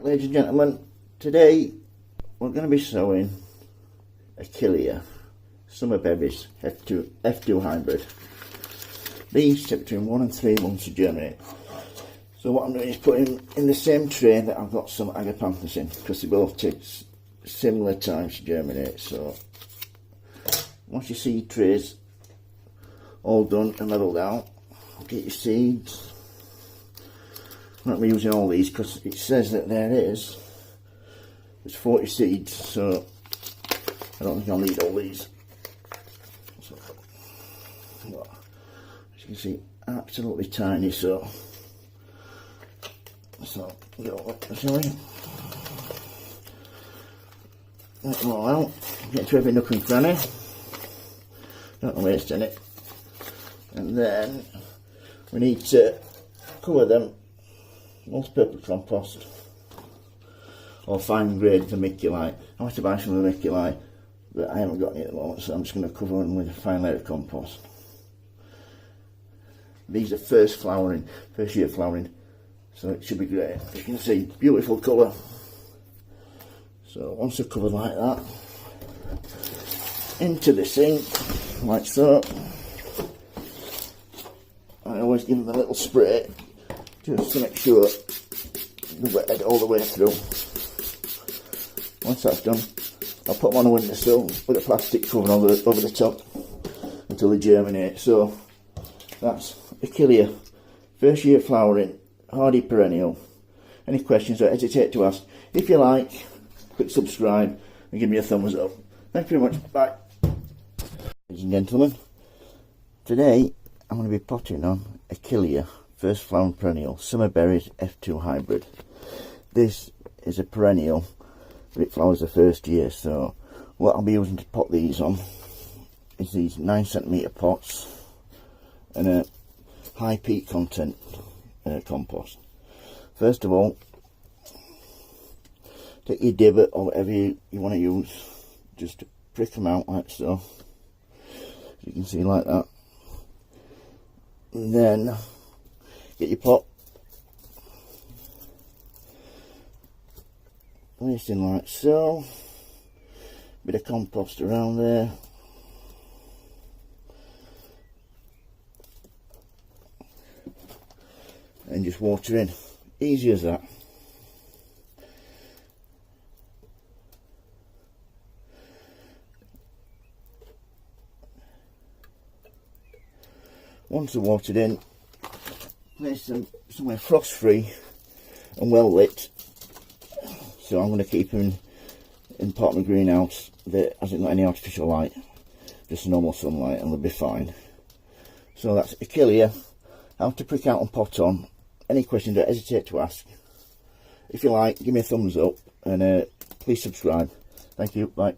Ladies and gentlemen, today we're going to be sowing ACHILLEA summer berries F2 hybrid. These take between 1 and 3 months to germinate. So what I'm doing is putting in the same tray that I've got some agapanthus in, because they both take similar times to germinate. So once your seed trays all done and levelled out, get your seeds. I'm not using all these because it says that there's 40 seeds, so I don't think I'll need all these. So, as you can see, absolutely tiny. So get all that, shall we? Let them all out. Get to every nook and cranny. Don't waste any. And then we need to cover them multi-purpose compost or fine grade vermiculite. I want to buy some vermiculite, but I haven't got any at the moment, so I'm just going to cover them with a fine layer of compost. These are first year flowering, so it should be great. You can see, beautiful colour. So once they're covered like that, into the sink, like so. I always give them a little spray, just to make sure the wet head all the way through. Once that's done, I'll put them on a windowsill with a plastic cover over the top until they germinate. So that's ACHILLEA, first year flowering, hardy perennial. Any questions, don't hesitate to ask. If you like, click subscribe and give me a thumbs up. Thank you very much. Bye. Ladies and gentlemen, today I'm going to be potting on ACHILLEA first flowering perennial summer berries F2 hybrid. This is a perennial, but it flowers the first year. So what I'll be using to pot these on is these 9cm pots and a high peat content compost. First of all, take your divot or whatever you want to use, just to prick them out like so. As you can see, like that. And then get your pot, place in like so, bit of compost around there, and just water in, easy as that. Once they're watered in, place them somewhere frost free and well lit. So I'm going to keep them in part of my greenhouse that hasn't got any artificial light, just normal sunlight, and they'll be fine. So that's ACHILLEA, how to prick out and pot on. Any questions, don't hesitate to ask. If you like, give me a thumbs up and please subscribe. Thank you, bye.